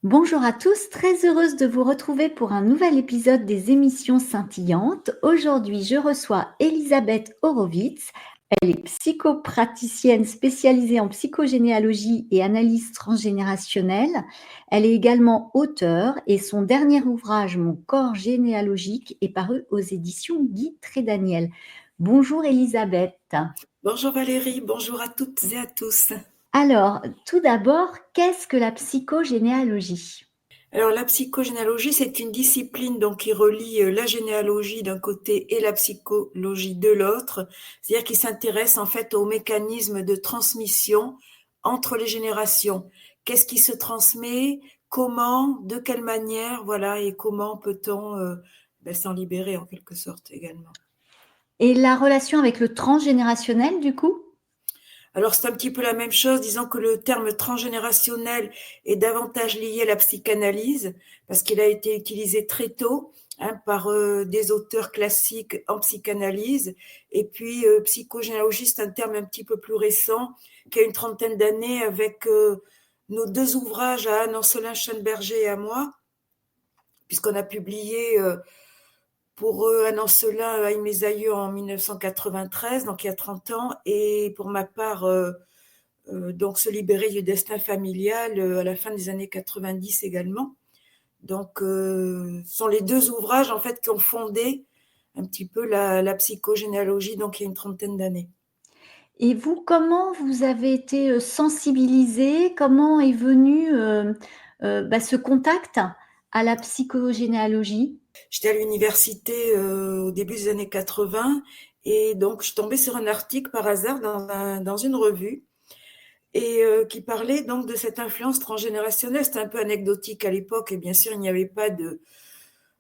Bonjour à tous, très heureuse de vous retrouver pour un nouvel épisode des émissions scintillantes. Aujourd'hui, je reçois Elisabeth Horowitz. Elle est psychopraticienne spécialisée en psychogénéalogie et analyse transgénérationnelle. Elle est également auteure et son dernier ouvrage, Mon corps généalogique, est paru aux éditions Guy Trédaniel. Bonjour Elisabeth. Bonjour Valérie, bonjour à toutes et à tous. Alors, tout d'abord, qu'est-ce que la psychogénéalogie? Alors la psychogénéalogie, c'est une discipline donc qui relie la généalogie d'un côté et la psychologie de l'autre, c'est-à-dire qui s'intéresse en fait aux mécanismes de transmission entre les générations. Qu'est-ce qui se transmet, comment, de quelle manière, voilà, et comment peut-on s'en libérer en quelque sorte également. Et la relation avec le transgénérationnel, du coup? Alors c'est un petit peu la même chose, disons que le terme transgénérationnel est davantage lié à la psychanalyse, parce qu'il a été utilisé très tôt par des auteurs classiques en psychanalyse, et puis psychogénéalogie, c'est un terme un petit peu plus récent, qui a une trentaine d'années, avec nos deux ouvrages à Anne Ancelin Schoenberger et à moi, puisqu'on a publié pour Anne Ancelin Aïe mes aïeux en 1993, donc il y a 30 ans, et pour ma part donc se libérer du destin familial à la fin des années 90 également. Donc, ce sont les deux ouvrages en fait qui ont fondé un petit peu la psychogénéalogie, donc il y a une trentaine d'années. Et vous, comment vous avez été, sensibilisée? Comment est venu, ce contact à la psychogénéalogie? J'étais à l'université au début des années 80 et donc je tombais sur un article par hasard dans une revue et qui parlait donc de cette influence transgénérationnelle. C'était un peu anecdotique à l'époque et bien sûr il n'y avait pas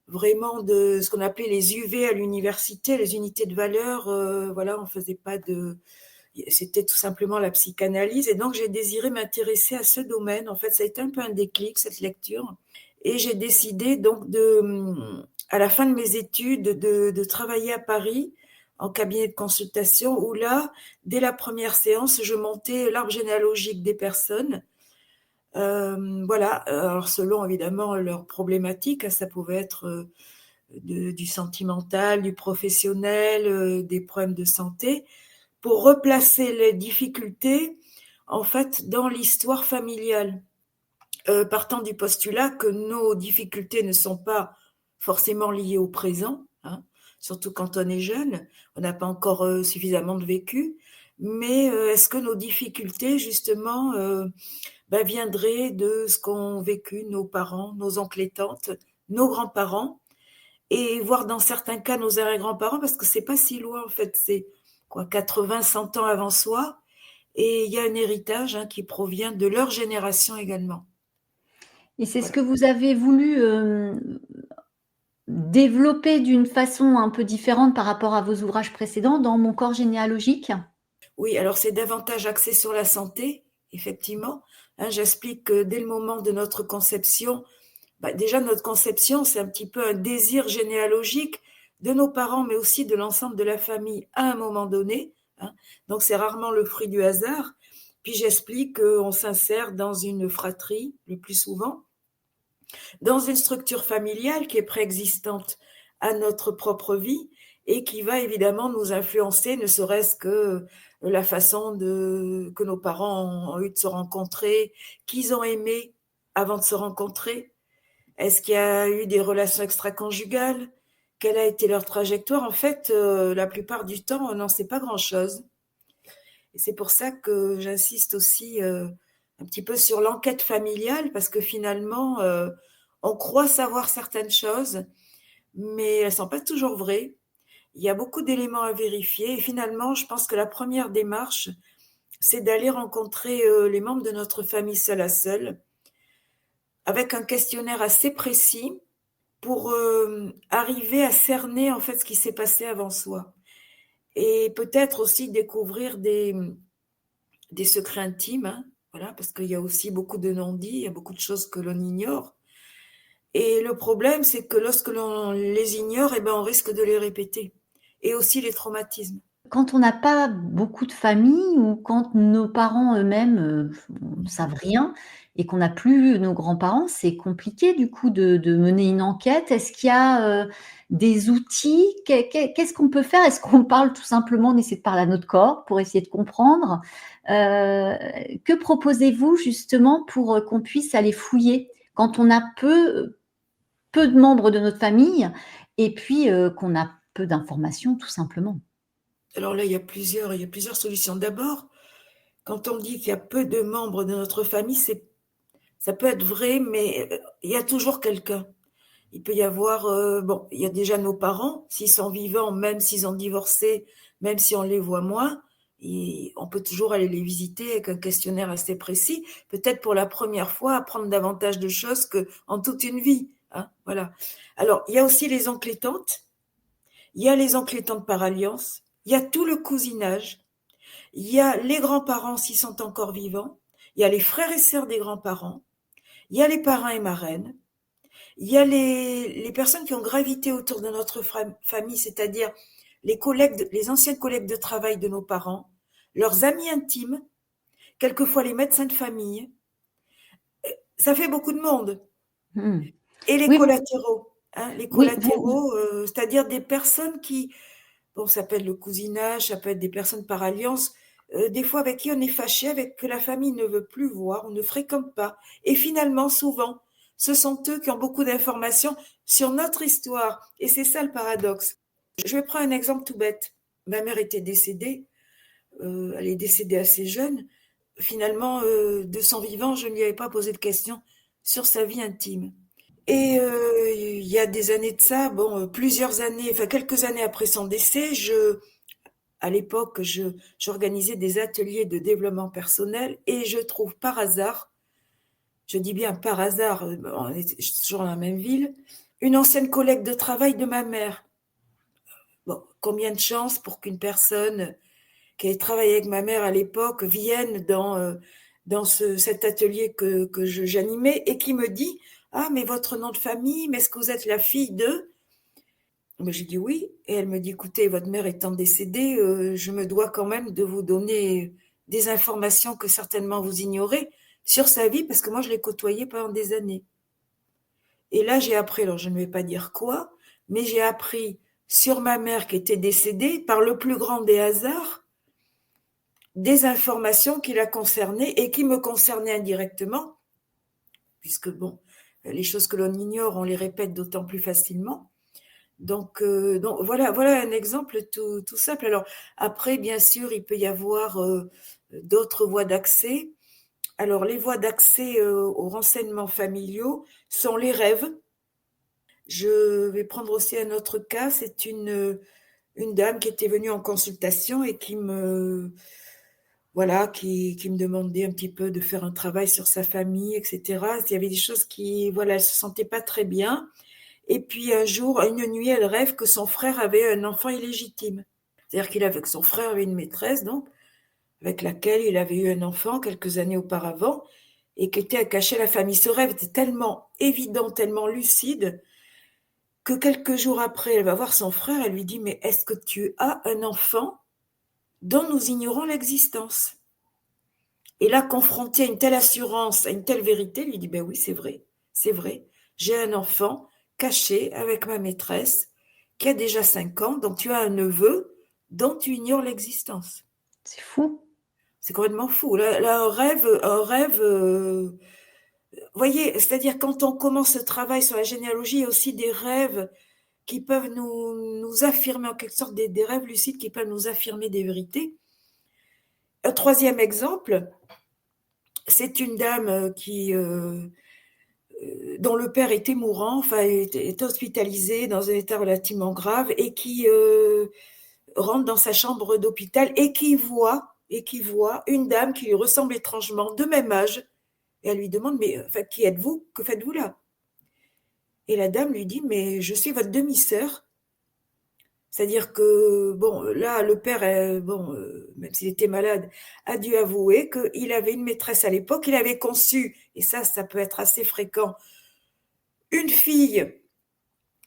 vraiment de ce qu'on appelait les UV à l'université, les unités de valeur. Voilà, on faisait pas de, c'était tout simplement la psychanalyse. Et donc j'ai désiré m'intéresser à ce domaine. En fait, ça a été un peu un déclic cette lecture. Et j'ai décidé donc à la fin de mes études, de travailler à Paris en cabinet de consultation où là, dès la première séance, je montais l'arbre généalogique des personnes. Voilà, alors selon évidemment leurs problématiques, ça pouvait être du sentimental, du professionnel, des problèmes de santé, pour replacer les difficultés en fait dans l'histoire familiale, partant du postulat que nos difficultés ne sont pas forcément liées au présent, hein, surtout quand on est jeune, on n'a pas encore suffisamment de vécu, mais est-ce que nos difficultés justement viendraient de ce qu'ont vécu nos parents, nos oncles et tantes, nos grands-parents, et voir dans certains cas nos arrière-grands-parents, parce que c'est pas si loin en fait, c'est quoi, 80, 100 ans avant soi, et il y a un héritage qui provient de leur génération également. Et c'est ce Voilà. que vous avez voulu, développer d'une façon un peu différente par rapport à vos ouvrages précédents dans Mon corps généalogique? Oui, alors c'est davantage axé sur la santé, effectivement. J'explique que dès le moment de notre conception, déjà notre conception, c'est un petit peu un désir généalogique de nos parents, mais aussi de l'ensemble de la famille à un moment donné, hein. Donc c'est rarement le fruit du hasard. Puis j'explique qu'on s'insère dans une fratrie, le plus souvent, dans une structure familiale qui est préexistante à notre propre vie et qui va évidemment nous influencer, ne serait-ce que la façon que nos parents ont eu de se rencontrer, qu'ils ont aimé avant de se rencontrer. Est-ce qu'il y a eu des relations extra-conjugales? Quelle a été leur trajectoire? En fait, la plupart du temps, on n'en sait pas grand-chose. Et c'est pour ça que j'insiste aussi un petit peu sur l'enquête familiale, parce que finalement, on croit savoir certaines choses, mais elles ne sont pas toujours vraies. Il y a beaucoup d'éléments à vérifier. Et finalement, je pense que la première démarche, c'est d'aller rencontrer les membres de notre famille seul à seul, avec un questionnaire assez précis pour arriver à cerner en fait ce qui s'est passé avant soi. Et peut-être aussi découvrir des secrets intimes, hein, voilà, parce qu'il y a aussi beaucoup de non-dits, il y a beaucoup de choses que l'on ignore. Et le problème, c'est que lorsque l'on les ignore, eh ben, on risque de les répéter. Et aussi les traumatismes. Quand on n'a pas beaucoup de famille ou quand nos parents eux-mêmes, ne savent rien, et qu'on n'a plus nos grands-parents, c'est compliqué du coup de mener une enquête. Est-ce qu'il y a des outils? Qu'est-ce qu'on peut faire? Est-ce qu'on parle tout simplement, on essaie de parler à notre corps pour essayer de comprendre? Que proposez-vous justement pour qu'on puisse aller fouiller quand on a peu de membres de notre famille et puis qu'on a peu d'informations tout simplement? Alors là, il y a plusieurs solutions. D'abord, quand on dit qu'il y a peu de membres de notre famille, ça peut être vrai, mais il y a toujours quelqu'un. Il peut y avoir, bon, il y a déjà nos parents, s'ils sont vivants, même s'ils ont divorcé, même si on les voit moins, on peut toujours aller les visiter avec un questionnaire assez précis, peut-être pour la première fois apprendre davantage de choses qu'en toute une vie, hein, voilà. Alors, il y a aussi les oncles et tantes, il y a les oncles et tantes par alliance, il y a tout le cousinage, il y a les grands-parents s'ils sont encore vivants, il y a les frères et sœurs des grands-parents, il y a les parrains et marraines, il y a les personnes qui ont gravité autour de notre famille, c'est-à-dire les anciens collègues de travail de nos parents, leurs amis intimes, quelquefois les médecins de famille. Ça fait beaucoup de monde. Mmh. Et les Oui, collatéraux, hein, les oui, vous collatéraux, c'est-à-dire des personnes qui, bon, ça peut être le cousinage, ça peut être des personnes par alliance, des fois avec qui on est fâché, avec que la famille ne veut plus voir, on ne fréquente pas. Et finalement, souvent, ce sont eux qui ont beaucoup d'informations sur notre histoire. Et c'est ça le paradoxe. Je vais prendre un exemple tout bête. Ma mère était décédée, elle est décédée assez jeune. Finalement, de son vivant, je ne lui avais pas posé de questions sur sa vie intime. Et il y a des années de ça, bon, plusieurs années, enfin quelques années après son décès, à l'époque, j'organisais des ateliers de développement personnel et je trouve par hasard, je dis bien par hasard, on est toujours dans la même ville, une ancienne collègue de travail de ma mère. Bon, combien de chance pour qu'une personne qui avait travaillé avec ma mère à l'époque vienne dans cet atelier que j'animais et qui me dit: «Ah, mais votre nom de famille, mais est-ce que vous êtes la fille de?» Ben, j'ai dit oui. Et elle me dit, écoutez, votre mère étant décédée, je me dois quand même de vous donner des informations que certainement vous ignorez sur sa vie, parce que moi, je l'ai côtoyée pendant des années. Et là, j'ai appris, alors je ne vais pas dire quoi, mais j'ai appris sur ma mère qui était décédée par le plus grand des hasards, des informations qui la concernaient et qui me concernaient indirectement, puisque bon, les choses que l'on ignore, on les répète d'autant plus facilement. Donc voilà un exemple tout simple. Alors après, bien sûr, il peut y avoir d'autres voies d'accès. Alors les voies d'accès aux renseignements familiaux sont les rêves. Je vais prendre aussi un autre cas. C'est une dame qui était venue en consultation et qui me demandait un petit peu de faire un travail sur sa famille, etc. Il y avait des choses qui, voilà, elle se sentait pas très bien. Et puis un jour, une nuit, elle rêve que son frère avait un enfant illégitime. C'est-à-dire que son frère avait une maîtresse, donc, avec laquelle il avait eu un enfant quelques années auparavant, et qui était à cacher la famille. Ce rêve était tellement évident, tellement lucide, que quelques jours après, elle va voir son frère, elle lui dit, mais est-ce que tu as un enfant dont nous ignorons l'existence? Et là, confronté à une telle assurance, à une telle vérité, il lui dit, ben oui, c'est vrai, j'ai un enfant caché avec ma maîtresse qui a déjà 5 ans, donc tu as un neveu dont tu ignores l'existence. c'est fou. C'est complètement fou. Là, vous voyez, c'est-à-dire quand on commence ce travail sur la généalogie, il y a aussi des rêves qui peuvent nous affirmer, en quelque sorte, des rêves lucides qui peuvent nous affirmer des vérités. Un troisième exemple, c'est une dame dont le père était mourant, enfin était hospitalisé dans un état relativement grave et qui rentre dans sa chambre d'hôpital et qui voit une dame qui lui ressemble étrangement, de même âge. Et elle lui demande, mais enfin, qui êtes-vous? Que faites-vous là? Et la dame lui dit, mais je suis votre demi-sœur. C'est-à-dire que, bon, là, le père, bon, même s'il était malade, a dû avouer qu'il avait une maîtresse à l'époque, il avait conçu, et ça peut être assez fréquent, une fille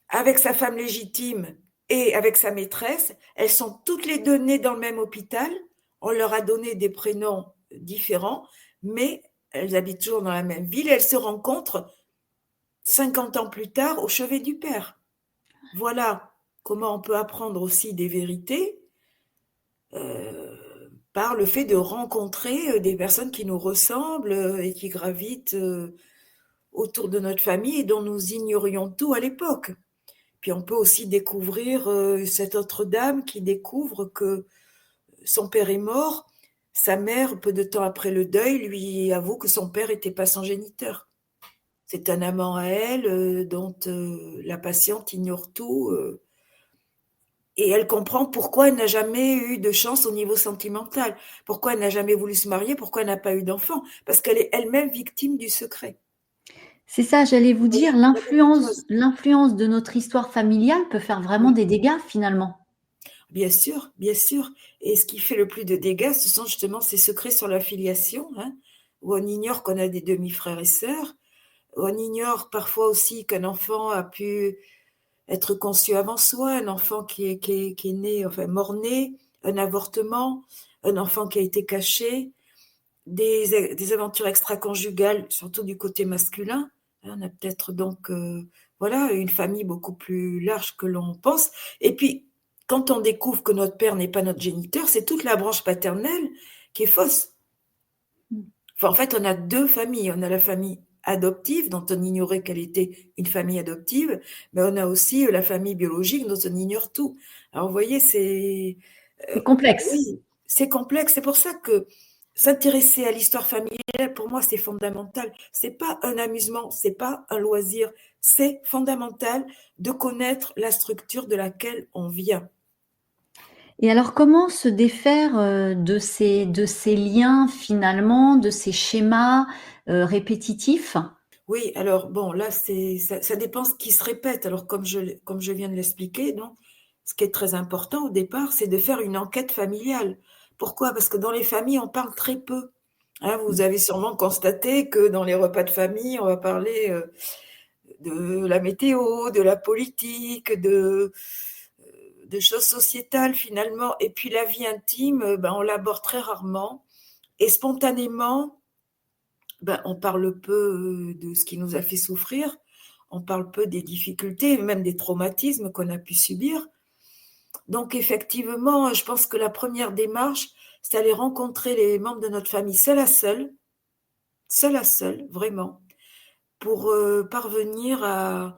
avec sa femme légitime et avec sa maîtresse. Elles sont toutes les deux nées dans le même hôpital. On leur a donné des prénoms différents, mais elles habitent toujours dans la même ville et elles se rencontrent 50 ans plus tard au chevet du père. Voilà comment on peut apprendre aussi des vérités par le fait de rencontrer des personnes qui nous ressemblent et qui gravitent autour de notre famille et dont nous ignorions tout à l'époque. Puis on peut aussi découvrir cette autre dame qui découvre que son père est mort. Sa mère, peu de temps après le deuil, lui avoue que son père n'était pas son géniteur. C'est un amant à elle dont la patiente ignore tout. Et elle comprend pourquoi elle n'a jamais eu de chance au niveau sentimental, pourquoi elle n'a jamais voulu se marier, pourquoi elle n'a pas eu d'enfant, parce qu'elle est elle-même victime du secret. C'est ça, j'allais vous Vous voyez, dire, il y a beaucoup de choses. l'influence de notre histoire familiale peut faire vraiment Oui, des dégâts finalement. bien sûr, bien sûr. Et ce qui fait le plus de dégâts, ce sont justement ces secrets sur la filiation, hein, où on ignore qu'on a des demi-frères et sœurs, où on ignore parfois aussi qu'un enfant a pu être conçu avant soi, un enfant qui est né, enfin mort-né, un avortement, un enfant qui a été caché, des aventures extra-conjugales, surtout du côté masculin. On a peut-être donc voilà, une famille beaucoup plus large que l'on pense. Et puis, quand on découvre que notre père n'est pas notre géniteur, c'est toute la branche paternelle qui est fausse. Enfin, en fait, on a deux familles. On a la famille adoptive, dont on ignorait qu'elle était une famille adoptive, mais on a aussi la famille biologique, dont on ignore tout. Alors, vous voyez, euh, C'est complexe. oui, c'est complexe. C'est pour ça que s'intéresser à l'histoire familiale, pour moi, c'est fondamental. C'est pas un amusement, c'est pas un loisir. C'est fondamental de connaître la structure de laquelle on vient. Et alors, comment se défaire de ces liens finalement, de ces schémas répétitifs? Oui, alors bon, là, ça dépend ce qui se répète. Alors, comme je viens de l'expliquer, donc, ce qui est très important au départ, c'est de faire une enquête familiale. Pourquoi? Parce que dans les familles, on parle très peu. Hein, vous avez sûrement constaté que dans les repas de famille, on va parler de la météo, de la politique, de choses sociétales finalement. Et puis la vie intime, ben, on l'aborde très rarement. Et spontanément, ben, on parle peu de ce qui nous a fait souffrir, on parle peu des difficultés, même des traumatismes qu'on a pu subir. Donc effectivement, je pense que la première démarche, c'est aller rencontrer les membres de notre famille seul à seul, vraiment, pour parvenir à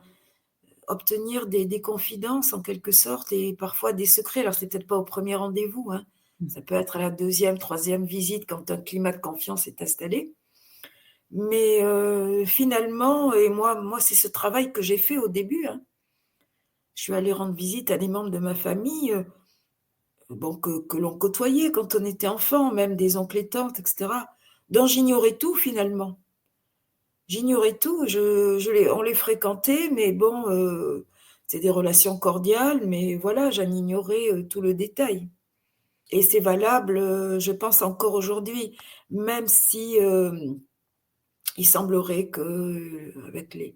obtenir des confidences en quelque sorte et parfois des secrets. Alors c'est peut-être pas au premier rendez-vous, hein. Ça peut être à la deuxième, troisième visite quand un climat de confiance est installé. Mais finalement, et moi, c'est ce travail que j'ai fait au début, hein. Je suis allée rendre visite à des membres de ma famille, bon, que l'on côtoyait quand on était enfant, même des oncles et tantes, etc., dont j'ignorais tout finalement. J'ignorais tout, on les fréquentait, mais bon, c'est des relations cordiales, mais voilà, j'en ignorais tout le détail. Et c'est valable, je pense, encore aujourd'hui, même si il semblerait que, avec les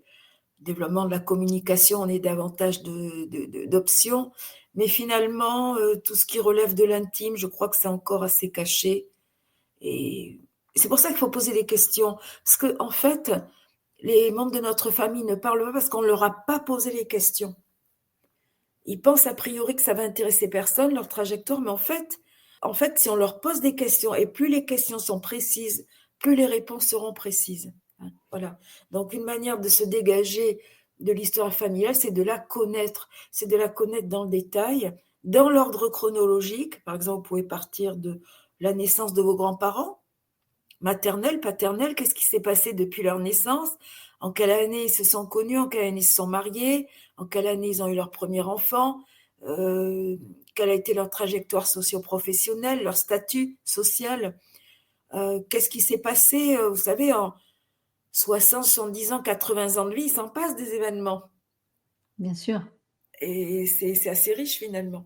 développement de la communication, on ait davantage d'options. Mais finalement, tout ce qui relève de l'intime, je crois que c'est encore assez caché. Et c'est pour ça qu'il faut poser des questions. Parce que, en fait, les membres de notre famille ne parlent pas parce qu'on ne leur a pas posé les questions. Ils pensent a priori que ça va intéresser personne, leur trajectoire, mais en fait, si on leur pose des questions, et plus les questions sont précises, plus les réponses seront précises. Hein, voilà. Donc, une manière de se dégager de l'histoire familiale, c'est de la connaître. C'est de la connaître dans le détail, dans l'ordre chronologique. Par exemple, vous pouvez partir de la naissance de vos grands-parents, maternelle, paternelle, qu'est-ce qui s'est passé depuis leur naissance, en quelle année ils se sont connus, en quelle année ils se sont mariés, en quelle année ils ont eu leur premier enfant, quelle a été leur trajectoire socio-professionnelle, leur statut social, qu'est-ce qui s'est passé, vous savez, en 60, 70 ans, 80 ans de vie, il s'en passe des événements. Bien sûr. Et c'est assez riche finalement.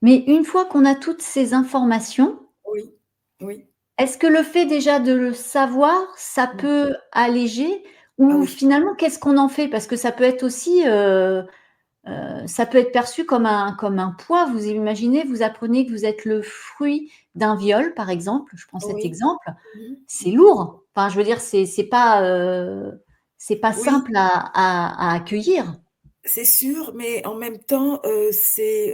Mais une fois qu'on a toutes ces informations, Oui, oui. est-ce que le fait déjà de le savoir, ça peut alléger Ah ou oui. finalement qu'est-ce qu'on en fait? Parce que ça peut être aussi, ça peut être perçu comme un poids. Vous imaginez, vous apprenez que vous êtes le fruit d'un viol, par exemple, je prends cet Oui. exemple, Mhm. c'est lourd. Enfin, je veux dire, c'est pas Oui, simple à accueillir. c'est sûr, mais en même temps, ces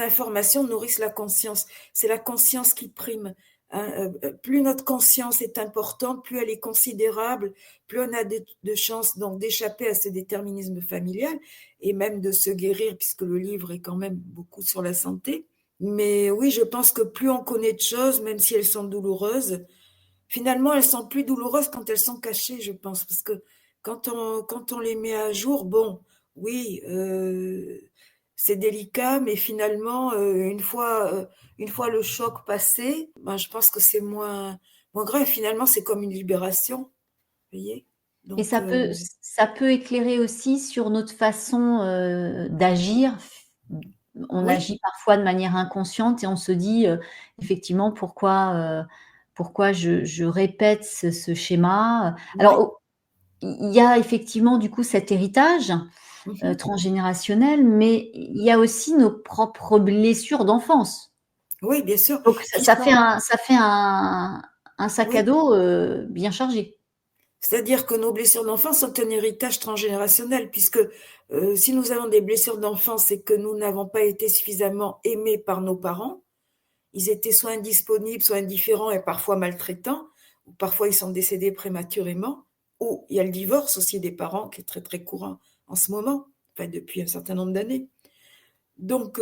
informations nourrissent la conscience. C'est la conscience qui prime, hein, plus notre conscience est importante, plus elle est considérable, plus on a de chances donc d'échapper à ce déterminisme familial et même de se guérir puisque le livre est quand même beaucoup sur la santé. Mais oui, je pense que plus on connaît de choses, même si elles sont douloureuses, finalement, elles sont plus douloureuses quand elles sont cachées, je pense, parce que quand on les met à jour, bon, oui, c'est délicat, mais finalement, une fois le choc passé, ben, je pense que c'est moins grave. Finalement, c'est comme une libération, vous voyez? Et Donc, ça peut éclairer aussi sur notre façon d'agir. On oui, agit parfois de manière inconsciente et on se dit effectivement pourquoi je répète ce schéma. Alors, oui, il y a effectivement du coup cet héritage mhm, transgénérationnel, mais il y a aussi nos propres blessures d'enfance. oui, bien sûr, Donc qui sont, ça fait un sac à oui. dos bien chargé. C'est-à-dire que nos blessures d'enfance sont un héritage transgénérationnel, puisque si nous avons des blessures d'enfance, c'est que nous n'avons pas été suffisamment aimés par nos parents. Ils étaient soit indisponibles, soit indifférents et parfois maltraitants, ou parfois ils sont décédés prématurément, ou il y a le divorce aussi des parents qui est très très courant en ce moment, enfin depuis un certain nombre d'années. Donc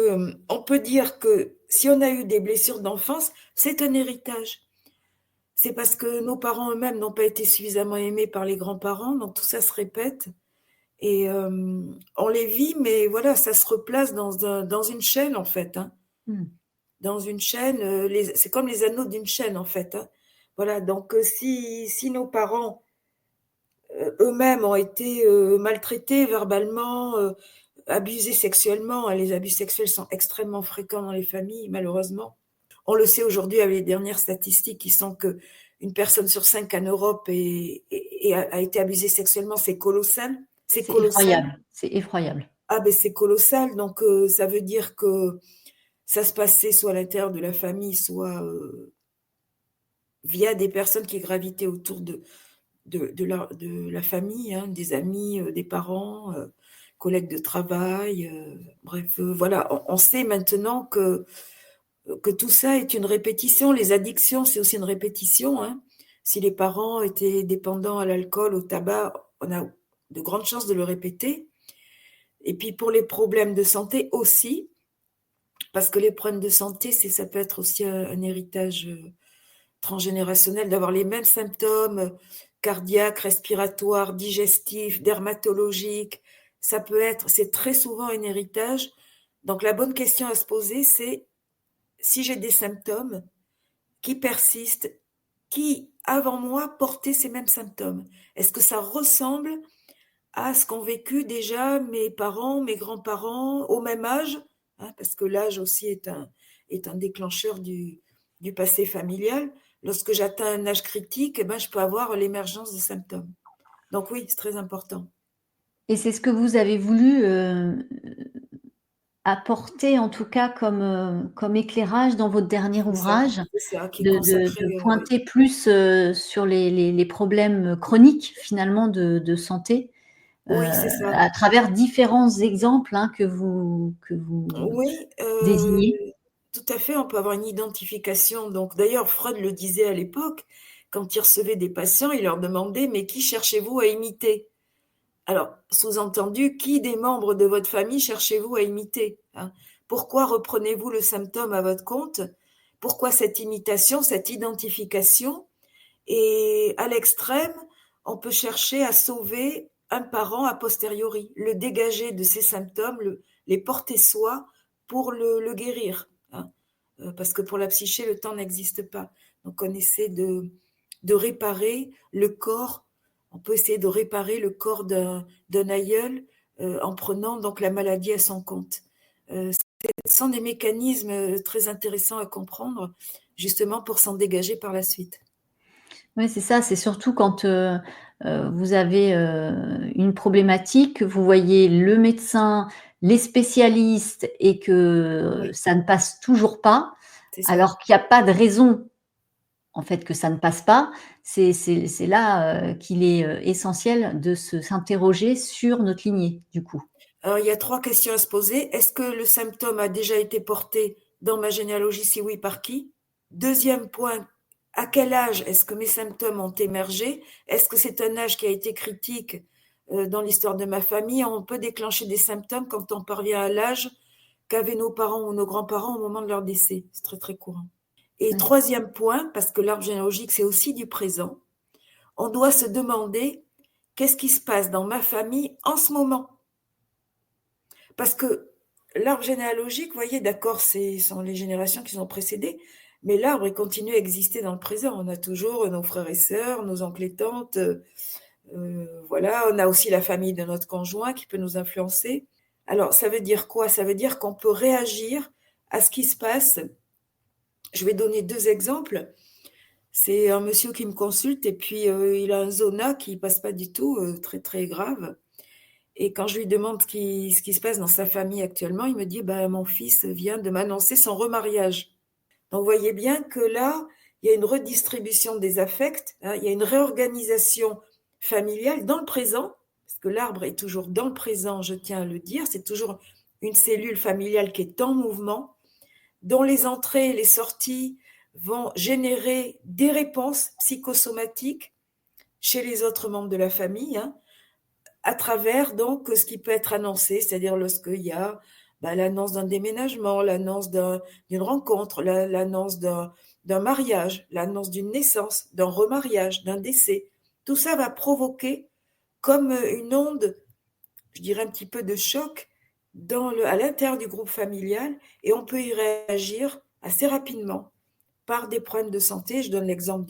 on peut dire que si on a eu des blessures d'enfance, c'est un héritage. C'est parce que nos parents eux-mêmes n'ont pas été suffisamment aimés par les grands-parents, donc tout ça se répète et on les vit, mais voilà, ça se replace dans une chaîne en fait, hein. Mmh. Dans une chaîne, c'est comme les anneaux d'une chaîne en fait, hein. Voilà, donc si nos parents eux-mêmes ont été maltraités verbalement, abusés sexuellement, hein, les abus sexuels sont extrêmement fréquents dans les familles, malheureusement. On le sait aujourd'hui avec les dernières statistiques qui sont que une personne sur 5 en Europe a été abusée sexuellement, c'est colossal. C'est C'est colossal. effroyable, c'est effroyable. Ah ben c'est colossal, donc ça veut dire que ça se passait soit à l'intérieur de la famille, soit via des personnes qui gravitaient autour de la famille, hein, des amis, des parents, collègues de travail, bref, voilà. On sait maintenant que tout ça est une répétition. Les addictions, c'est aussi une répétition, hein. Si les parents étaient dépendants à l'alcool, au tabac, on a de grandes chances de le répéter. Et puis pour les problèmes de santé aussi, parce que les problèmes de santé, ça peut être aussi un héritage transgénérationnel, d'avoir les mêmes symptômes cardiaques, respiratoires, digestifs, dermatologiques. C'est très souvent un héritage. Donc la bonne question à se poser, c'est si j'ai des symptômes qui persistent, qui, avant moi, portaient ces mêmes symptômes. Est-ce que ça ressemble à ce qu'ont vécu déjà mes parents, mes grands-parents au même âge, hein, parce que l'âge aussi est un déclencheur du passé familial. Lorsque j'atteins un âge critique, eh ben, je peux avoir l'émergence de symptômes. Donc oui, c'est très important. Et c'est ce que vous avez voulu apporter, en tout cas, comme éclairage dans votre dernier ouvrage, C'est ça qui est consacré, de oui. pointer plus sur les problèmes chroniques, finalement, de santé, Oui, c'est ça. à travers différents exemples hein, que vous Oui, désignez. tout à fait, on peut avoir une identification. Donc, d'ailleurs, Freud le disait à l'époque, quand il recevait des patients, il leur demandait, mais qui cherchez-vous à imiter? Alors, sous-entendu, qui des membres de votre famille cherchez-vous à imiter, hein? Pourquoi reprenez-vous le symptôme à votre compte? Pourquoi cette imitation, cette identification? Et à l'extrême, on peut chercher à sauver un parent a posteriori, le dégager de ses symptômes, les porter soi pour le guérir, hein. Parce que pour la psyché, le temps n'existe pas. Donc on essaie de réparer le corps, on peut essayer de réparer le corps d'un aïeul en prenant donc la maladie à son compte. Ce sont des mécanismes très intéressants à comprendre, justement pour s'en dégager par la suite. Oui, c'est ça, c'est surtout quand, vous avez, une problématique, que vous voyez le médecin, les spécialistes et que Oui, ça ne passe toujours pas, c'est ça. alors qu'il y a pas de raison en fait, que ça ne passe pas, c'est là, qu'il est, essentiel de s'interroger sur notre lignée, du coup. Alors, il y a 3 questions à se poser. Est-ce que le symptôme a déjà été porté dans ma généalogie? Si oui, par qui? Deuxième point, à quel âge est-ce que mes symptômes ont émergé? Est-ce que c'est un âge qui a été critique dans l'histoire de ma famille? On peut déclencher des symptômes quand on parvient à l'âge qu'avaient nos parents ou nos grands-parents au moment de leur décès. C'est très, très courant. Et Ouais. troisième point, parce que l'arbre généalogique, c'est aussi du présent, on doit se demander qu'est-ce qui se passe dans ma famille en ce moment. Parce que l'arbre généalogique, vous voyez, d'accord, ce sont les générations qui ont précédé, mais l'arbre, il continue à exister dans le présent. On a toujours nos frères et sœurs, nos oncles et tantes, voilà. On a aussi la famille de notre conjoint qui peut nous influencer. Alors, ça veut dire quoi? Ça veut dire qu'on peut réagir à ce qui se passe. Je vais donner 2 exemples. C'est un monsieur qui me consulte et puis il a un zona qui passe pas du tout, très très grave. Et quand je lui demande ce qui se passe dans sa famille actuellement, il me dit bah, mon fils vient de m'annoncer son remariage. Donc vous voyez bien que là, il y a une redistribution des affects, hein, il y a une réorganisation familiale dans le présent, parce que l'arbre est toujours dans le présent, je tiens à le dire, c'est toujours une cellule familiale qui est en mouvement, dont les entrées et les sorties vont générer des réponses psychosomatiques chez les autres membres de la famille, hein, à travers donc ce qui peut être annoncé, c'est-à-dire lorsqu'il y a l'annonce d'un déménagement, l'annonce d'une rencontre, l'annonce d'un mariage, l'annonce d'une naissance, d'un remariage, d'un décès. Tout ça va provoquer comme une onde, je dirais un petit peu de choc à l'intérieur du groupe familial et on peut y réagir assez rapidement par des problèmes de santé. Je donne l'exemple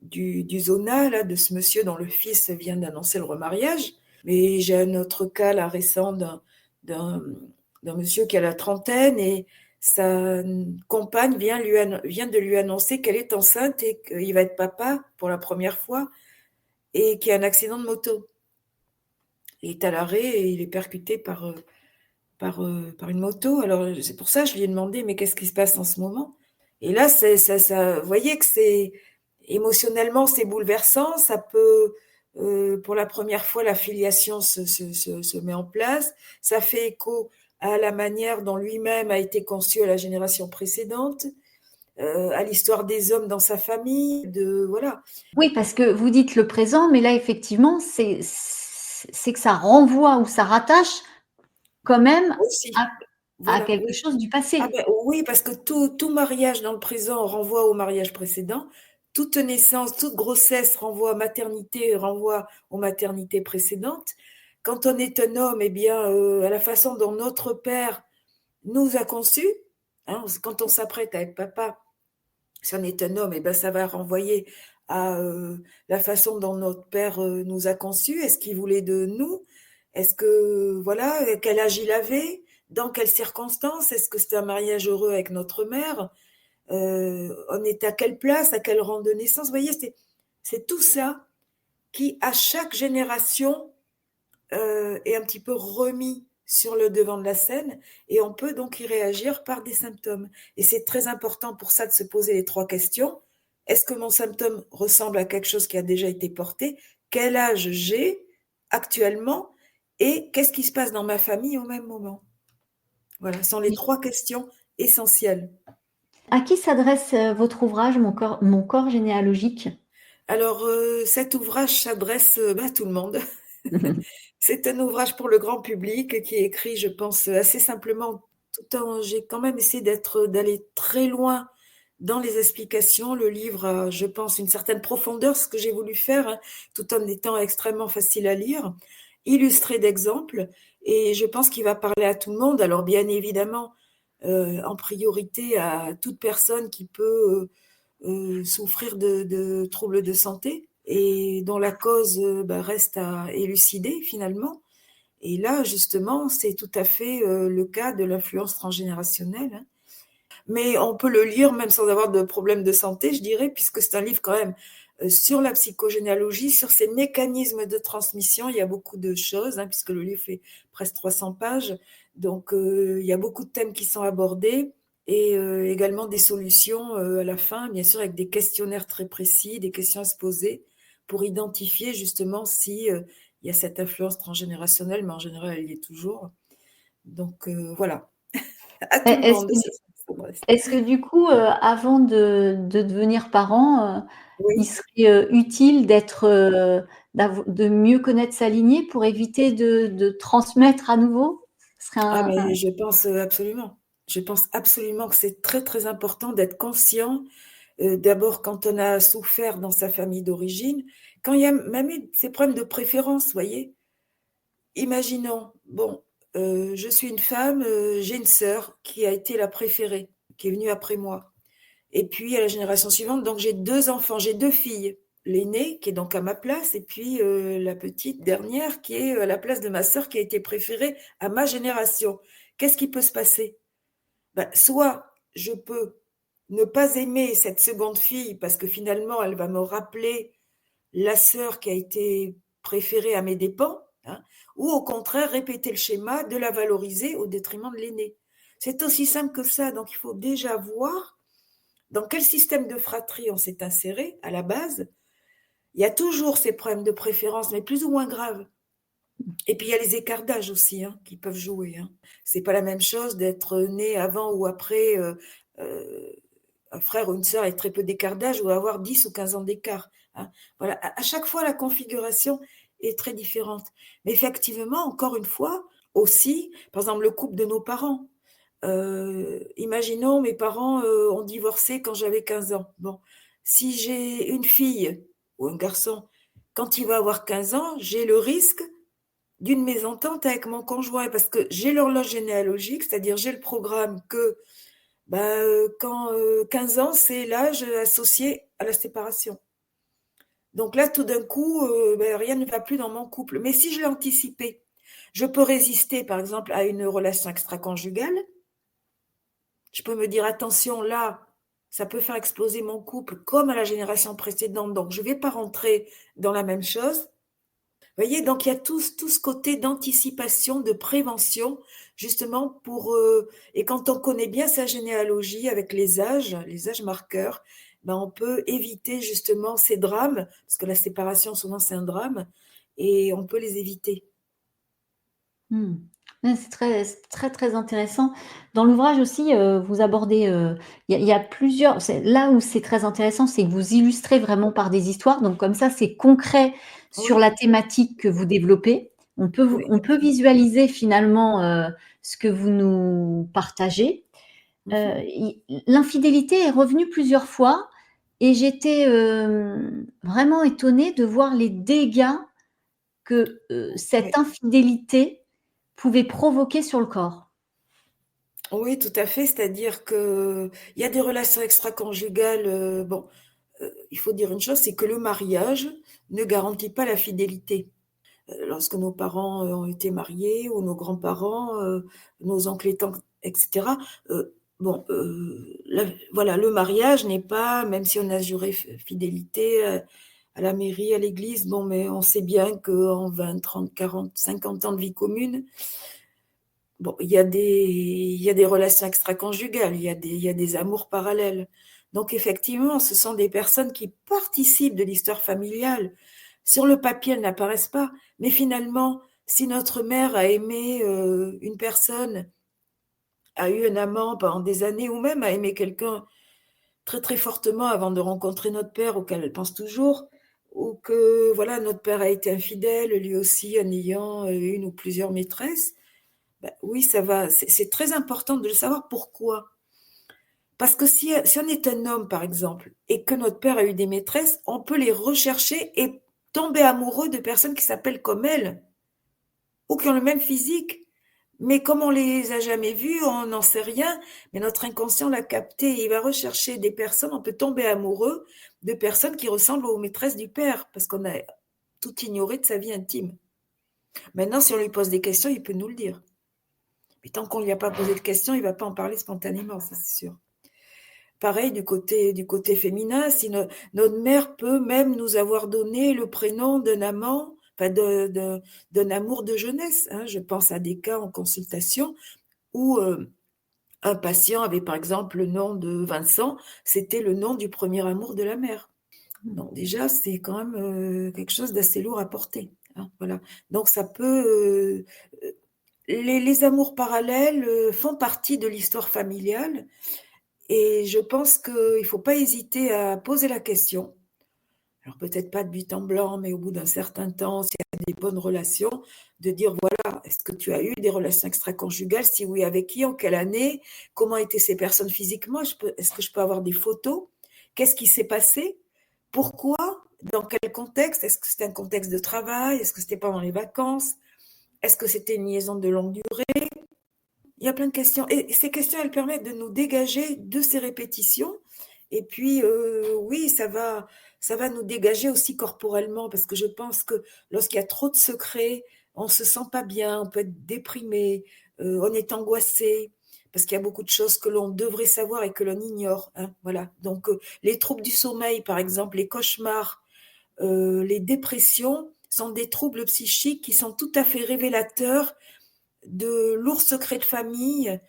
du zona, là, de ce monsieur dont le fils vient d'annoncer le remariage. Mais j'ai un autre cas là, récent d'un monsieur qui a la trentaine et sa compagne vient de lui annoncer qu'elle est enceinte et qu'il va être papa pour la première fois et qu'il y a un accident de moto. Il est à l'arrêt et il est percuté par une moto. Alors c'est pour ça que je lui ai demandé mais qu'est-ce qui se passe en ce moment? Et là, vous voyez que c'est émotionnellement, c'est bouleversant. Ça peut, pour la première fois, la filiation se met en place. Ça fait écho à la manière dont lui-même a été conçu à la génération précédente, à l'histoire des hommes dans sa famille, voilà. Oui, parce que vous dites le présent, mais là, effectivement, c'est que ça renvoie ou ça rattache quand même Aussi, à voilà, quelque oui. chose du Ah passé. ben oui, parce que tout mariage dans le présent renvoie au mariage précédent. Toute naissance, toute grossesse renvoie à maternité, renvoie aux maternités précédentes. Quand on est un homme, eh bien, à la façon dont notre père nous a conçus, hein, quand on s'apprête à être papa, si on est un homme, eh ben, ça va renvoyer à la façon dont notre père nous a conçus. Est-ce qu'il voulait de nous? Est-ce que, voilà, quel âge il avait? Dans quelles circonstances? Est-ce que c'était un mariage heureux avec notre mère? On est à quelle place, à quel rang de naissance? Vous voyez, c'est tout ça qui, à chaque génération, est un petit peu remis sur le devant de la scène et on peut donc y réagir par des symptômes. Et c'est très important pour ça de se poser les 3 questions. Est-ce que mon symptôme ressemble à quelque chose qui a déjà été porté? Quel âge j'ai actuellement? Et qu'est-ce qui se passe dans ma famille au même moment? Voilà, ce sont les 3 questions essentielles. À qui s'adresse votre ouvrage, Mon corps généalogique? Alors, cet ouvrage s'adresse à tout le monde. C'est un ouvrage pour le grand public qui est écrit, je pense, assez simplement, tout en j'ai quand même essayé d'aller très loin dans les explications. Le livre a, je pense, une certaine profondeur, ce que j'ai voulu faire, hein, tout en étant extrêmement facile à lire, illustré d'exemples et je pense qu'il va parler à tout le monde. Alors bien évidemment, en priorité à toute personne qui peut, souffrir de troubles de santé et dont la cause reste à élucider finalement. Et là, justement, c'est tout à fait le cas de l'influence transgénérationnelle, hein. Mais on peut le lire même sans avoir de problème de santé, je dirais, puisque c'est un livre quand même sur la psychogénéalogie, sur ces mécanismes de transmission. Il y a beaucoup de choses, hein, puisque le livre fait presque 300 pages. Donc, il y a beaucoup de thèmes qui sont abordés. et également des solutions à la fin, bien sûr, avec des questionnaires très précis, des questions à se poser pour identifier justement si il y a cette influence transgénérationnelle, mais en général, elle y est toujours. Donc voilà, à Et tout le est-ce monde, que ça s'adresse. est-ce que du coup, avant de devenir parent, il Oui. serait, utile de mieux connaître sa lignée pour éviter de transmettre à nouveau? Ce serait Ah, un mais je pense absolument. Je pense absolument que c'est très, très important d'être conscient, d'abord quand on a souffert dans sa famille d'origine, quand il y a même eu ces problèmes de préférence, vous voyez? Imaginons, bon, je suis une femme, j'ai une sœur qui a été la préférée, qui est venue après moi et puis à la génération suivante, donc j'ai 2 enfants, j'ai 2 filles. L'aînée qui est donc à ma place et puis, la petite dernière qui est, à la place de ma sœur qui a été préférée à ma génération. Qu'est-ce qui peut se passer? Bah, soit je peux ne pas aimer cette seconde fille parce que finalement elle va me rappeler la sœur qui a été préférée à mes dépens, hein, ou au contraire répéter le schéma de la valoriser au détriment de l'aînée. C'est aussi simple que ça, donc il faut déjà voir dans quel système de fratrie on s'est inséré à la base. Il y a toujours ces problèmes de préférence, mais plus ou moins graves. Et puis il y a les écarts d'âge aussi hein, qui peuvent jouer. Hein. C'est pas la même chose d'être né avant ou après euh, un frère ou une sœur avec très peu d'écart d'âge ou avoir 10 ou 15 ans d'écart. Hein. Voilà, à chaque fois, la configuration est très différente. Mais effectivement, encore une fois, aussi, par exemple, le couple de nos parents. Imaginons, mes parents ont divorcé quand j'avais 15 ans. Bon, si j'ai une fille ou un garçon, quand il va avoir 15 ans, j'ai le risque d'une mésentente avec mon conjoint parce que j'ai l'horloge généalogique, c'est-à-dire j'ai le programme que bah, quand 15 ans, c'est l'âge associé à la séparation. Donc là, tout d'un coup, ben, rien ne va plus dans mon couple. Mais si je l'ai anticipé, je peux résister, par exemple, à une relation extra-conjugale. Je peux me dire, attention, là, ça peut faire exploser mon couple comme à la génération précédente. Donc, je ne vais pas rentrer dans la même chose. Vous voyez, donc il y a tout ce côté d'anticipation, de prévention, justement pour et quand on connaît bien sa généalogie avec les âges marqueurs, ben on peut éviter justement ces drames, parce que la séparation souvent c'est un drame, et on peut les éviter. Mmh. Ouais, c'est très, très intéressant. Dans l'ouvrage aussi, vous abordez, il y a plusieurs c'est là où c'est très intéressant, c'est que vous illustrez vraiment par des histoires, donc comme ça, c'est concret sur Oui, la thématique que vous développez. oui, On peut visualiser finalement, ce que vous nous partagez. mhm, I L'infidélité est revenue plusieurs fois et j'étais, vraiment étonnée de voir les dégâts que, oui. cette infidélité pouvait provoquer sur le corps. Oui, tout à fait. C'est-à-dire que il y a des relations extra-conjugales. Bon, il faut dire une chose, c'est que le mariage ne garantit pas la fidélité. Lorsque nos parents, ont été mariés ou nos grands-parents, nos oncles et tantes et cetera, bon, la voilà, le mariage n'est pas même si on a juré fidélité, à la mairie, à l'église, bon, mais on sait bien qu'en 20, 30, 40, 50 ans de vie commune, bon, il y a des relations extraconjugales, il y a des amours parallèles. Donc effectivement, ce sont des personnes qui participent de l'histoire familiale. Sur le papier, elles n'apparaissent pas, mais finalement, si notre mère a aimé, une personne, a eu un amant pendant des années ou même a aimé quelqu'un très, très fortement avant de rencontrer notre père auquel elle pense toujours, ou que voilà, notre père a été infidèle, lui aussi en ayant, une ou plusieurs maîtresses, bah, oui, ça va c'est très important de le savoir. Pourquoi? Parce que si on est un homme, par exemple, et que notre père a eu des maîtresses, on peut les rechercher et tomber amoureux de personnes qui s'appellent comme elles ou qui ont le même physique. Mais comme on les a jamais vues, on n'en sait rien, mais notre inconscient l'a capté. Il va rechercher des personnes, on peut tomber amoureux de personnes qui ressemblent aux maîtresses du père, parce qu'on a tout ignoré de sa vie intime. Maintenant, si on lui pose des questions, il peut nous le dire. Mais tant qu'on ne lui a pas posé de questions, il ne va pas en parler spontanément, ça c'est sûr. Pareil du côté féminin, si notre mère peut même nous avoir donné le prénom d'un amant, enfin d'un amour de jeunesse. Hein. Je pense à des cas en consultation où Un patient avait par exemple le nom de Vincent, c'était le nom du premier amour de la mère. Donc déjà, c'est quand même quelque chose d'assez lourd à porter. Hein, voilà. Donc ça peut... les amours parallèles font partie de l'histoire familiale et je pense qu'il ne faut pas hésiter à poser la question. Alors peut-être pas de but en blanc, mais au bout d'un certain temps, s'il y a des bonnes relations, de dire voilà, est-ce que tu as eu des relations extra-conjugales? Si oui, avec qui? En quelle année? Comment étaient ces personnes physiquement? Est-ce que je peux avoir des photos? Qu'est-ce qui s'est passé? Pourquoi? Dans quel contexte? Est-ce que c'était un contexte de travail? Est-ce que c'était pendant les vacances? Est-ce que c'était une liaison de longue durée? Il y a plein de questions. Et ces questions, elles permettent de nous dégager de ces répétitions. Et puis, oui, ça va nous dégager aussi corporellement, parce que je pense que lorsqu'il y a trop de secrets, on se sent pas bien, on peut être déprimé, on est angoissé, parce qu'il y a beaucoup de choses que l'on devrait savoir et que l'on ignore. Hein, voilà. Donc, les troubles du sommeil, par exemple, les cauchemars, les dépressions sont des troubles psychiques qui sont tout à fait révélateurs de lourds secrets de famille,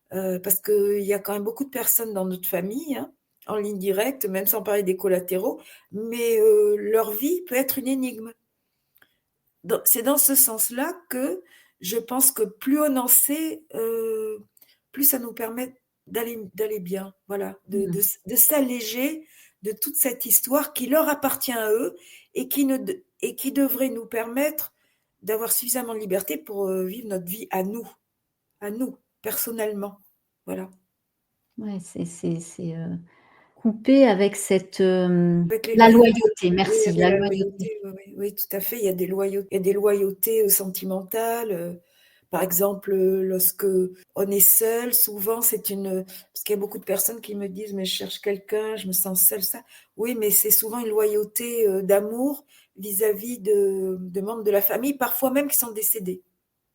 parce qu'il y a quand même beaucoup de personnes dans notre famille, hein, en ligne directe, même sans parler des collatéraux, mais leur vie peut être une énigme. C'est dans ce sens-là que je pense que plus on en sait, plus ça nous permet d'aller bien, voilà, de s'alléger de toute cette histoire qui leur appartient à eux et et qui devrait nous permettre d'avoir suffisamment de liberté pour vivre notre vie à nous, personnellement. Voilà. Ouais, c'est couper avec cette, Avec les la loyautés. loyauté, Oui, merci, avec la la loyauté. loyauté, oui, oui, oui, tout à fait. Il y a des loyautés sentimentales. Par exemple, lorsque on est seul, souvent c'est une... Parce qu'il y a beaucoup de personnes qui me disent, mais je cherche quelqu'un, je me sens seule, ça. Oui, mais c'est souvent une loyauté d'amour vis-à-vis de membres de la famille, parfois même qui sont décédés.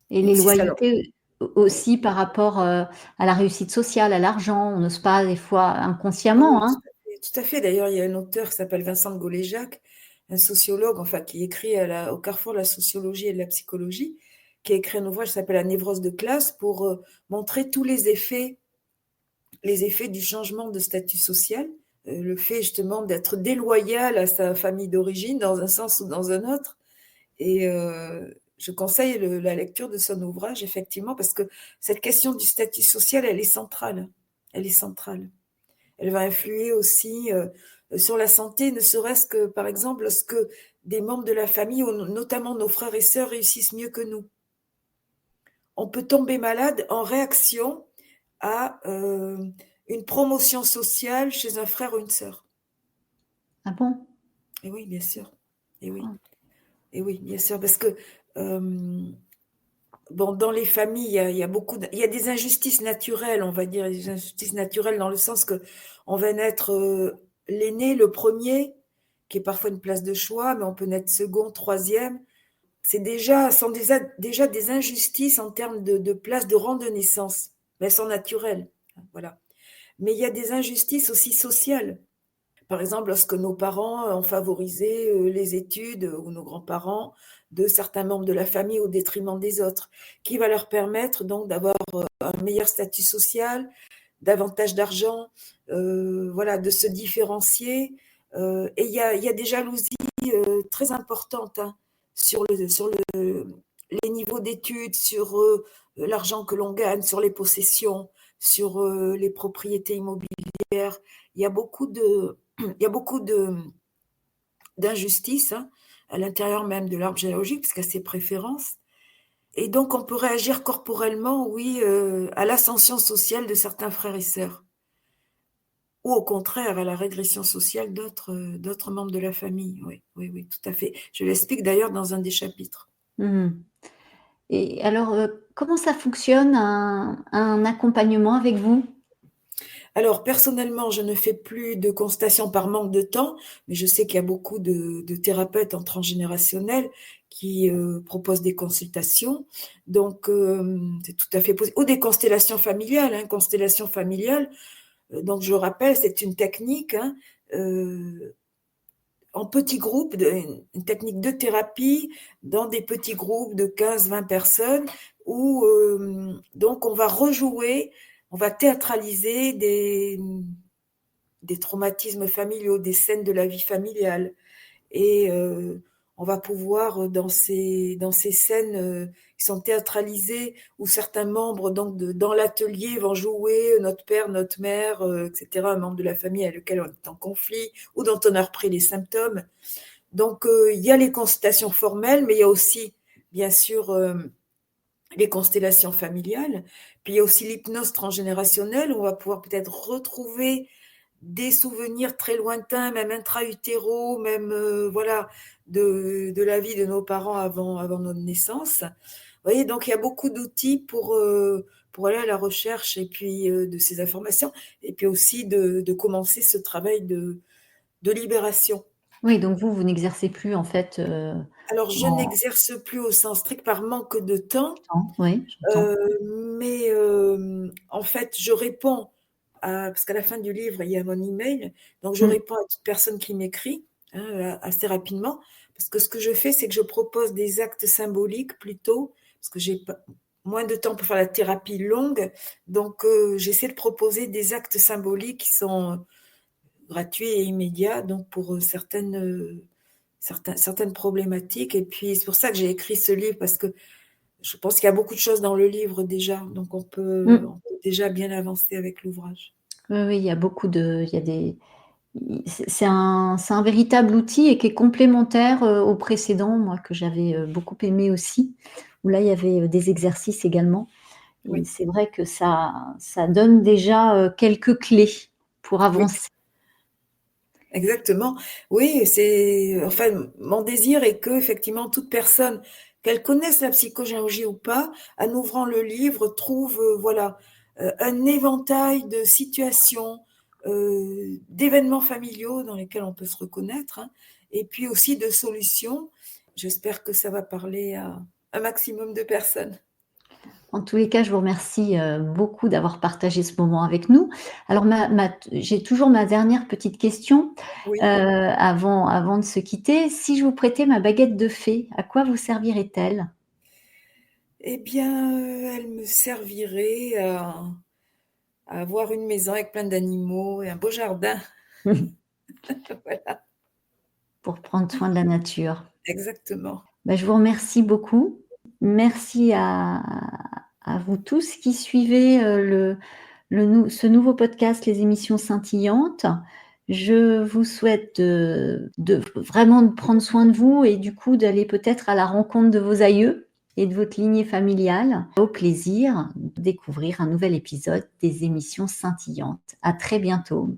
Et Même les si ça leur... loyautés aussi par rapport, à la réussite sociale, à l'argent. On n'ose pas des fois Oui, oui, inconsciemment, hein. tout à fait. Tout à fait. D'ailleurs, il y a un auteur qui s'appelle Vincent de Gauléjac, un sociologue, enfin, qui écrit au carrefour de la sociologie et de la psychologie, qui a écrit un ouvrage qui s'appelle La névrose de classe pour montrer tous les effets du changement de statut social, le fait justement d'être déloyal à sa famille d'origine dans un sens ou dans un autre. Et je conseille la lecture de son ouvrage, effectivement, parce que cette question du statut social, elle est centrale. Elle est centrale. Elle va influer aussi sur la santé, ne serait-ce que, par exemple, lorsque des membres de la famille, ou notamment nos frères et sœurs, réussissent mieux que nous. On peut tomber malade en réaction à une promotion sociale chez un frère ou une sœur. Ah bon? Et oui, bien sûr. Et oui, Ah. et oui, bien sûr, parce que bon, dans les familles, il y a beaucoup, il y a des injustices naturelles, on va dire, des injustices naturelles dans le sens que on va naître l'aîné, le premier, qui est parfois une place de choix, mais on peut naître second, troisième. C'est déjà, déjà des injustices en termes de place de rang de naissance, mais elles sont naturelles, voilà. Mais il y a des injustices aussi sociales. Par exemple, lorsque nos parents ont favorisé les études ou nos grands-parents de certains membres de la famille au détriment des autres, qui va leur permettre donc d'avoir un meilleur statut social, davantage d'argent, voilà, de se différencier. Et il y a des jalousies très importantes, hein, sur les niveaux d'études, sur l'argent que l'on gagne, sur les possessions, sur les propriétés immobilières. Il y a beaucoup de, il y a beaucoup d'injustices, hein, à l'intérieur même de l'arbre généalogique, parce qu'il y a ses préférences. Et donc, on peut réagir corporellement, oui, à l'ascension sociale de certains frères et sœurs, ou au contraire à la régression sociale d'autres membres de la famille. Oui, oui, oui, tout à fait. Je l'explique d'ailleurs dans un des chapitres. Mmh. Et alors, comment ça fonctionne un accompagnement avec vous? Alors, personnellement, je ne fais plus de consultation par manque de temps, mais je sais qu'il y a beaucoup de thérapeutes en transgénérationnel qui proposent des consultations. Donc, c'est tout à fait possible. Ou des constellations familiales. Hein, constellations familiales, donc je rappelle, c'est une technique, hein, en petits groupes, une technique de thérapie dans des petits groupes de 15-20 personnes où donc on va rejouer on va théâtraliser des traumatismes familiaux, des scènes de la vie familiale. Et on va pouvoir, dans ces scènes qui sont théâtralisées, où certains membres donc dans l'atelier vont jouer notre père, notre mère, etc., un membre de la famille avec lequel on est en conflit, ou dont on a repris les symptômes. Donc, il y a les consultations formelles, mais il y a aussi, bien sûr, les constellations familiales. Puis il y a aussi l'hypnose transgénérationnelle, où on va pouvoir peut-être retrouver des souvenirs très lointains, même intra-utéraux, même voilà, de la vie de nos parents avant notre naissance. Vous voyez, donc il y a beaucoup d'outils pour aller à la recherche et puis de ces informations, et puis aussi de commencer ce travail de libération. Oui, donc vous n'exercez plus en fait, Alors, je en n'exerce plus au sens strict par manque de temps, temps. Oui, j'entends. mais en fait, je réponds parce qu'à la fin du livre, il y a mon email, donc je Mmh. réponds à toute personne qui m'écrit, hein, assez rapidement. Parce que ce que je fais, c'est que je propose des actes symboliques plutôt, parce que j'ai pas moins de temps pour faire la thérapie longue, donc j'essaie de proposer des actes symboliques qui sont gratuits et immédiats, donc pour certaines problématiques. Et puis c'est pour ça que j'ai écrit ce livre, parce que je pense qu'il y a beaucoup de choses dans le livre déjà, donc Mmh. on peut déjà bien avancer avec l'ouvrage. Oui, oui, il y a beaucoup de il y a des c'est un véritable outil et qui est complémentaire, au précédent, moi, que j'avais, beaucoup aimé aussi, où là, il y avait, des exercices également et Oui, c'est vrai que ça donne déjà, quelques clés pour oui, avancer. exactement. Oui, c'est enfin, mon désir est que effectivement toute personne, qu'elle connaisse la psychogéologie ou pas, en ouvrant le livre, trouve, voilà, un éventail de situations, d'événements familiaux dans lesquels on peut se reconnaître, hein, et puis aussi de solutions. J'espère que ça va parler à un maximum de personnes. En tous les cas, je vous remercie, beaucoup d'avoir partagé ce moment avec nous. Alors j'ai toujours ma dernière petite question, Oui. avant de se quitter. Si je vous prêtais ma baguette de fée, à quoi vous servirait-elle? Eh bien, elle me servirait à avoir une maison avec plein d'animaux et un beau jardin. Voilà, Pour prendre soin de la nature. exactement. Bah, je vous remercie beaucoup. Merci à vous tous qui suivez, ce nouveau podcast, les émissions scintillantes. Je vous souhaite de vraiment de prendre soin de vous et du coup d'aller peut-être à la rencontre de vos aïeux et de votre lignée familiale. Au plaisir de découvrir un nouvel épisode des émissions scintillantes. À très bientôt.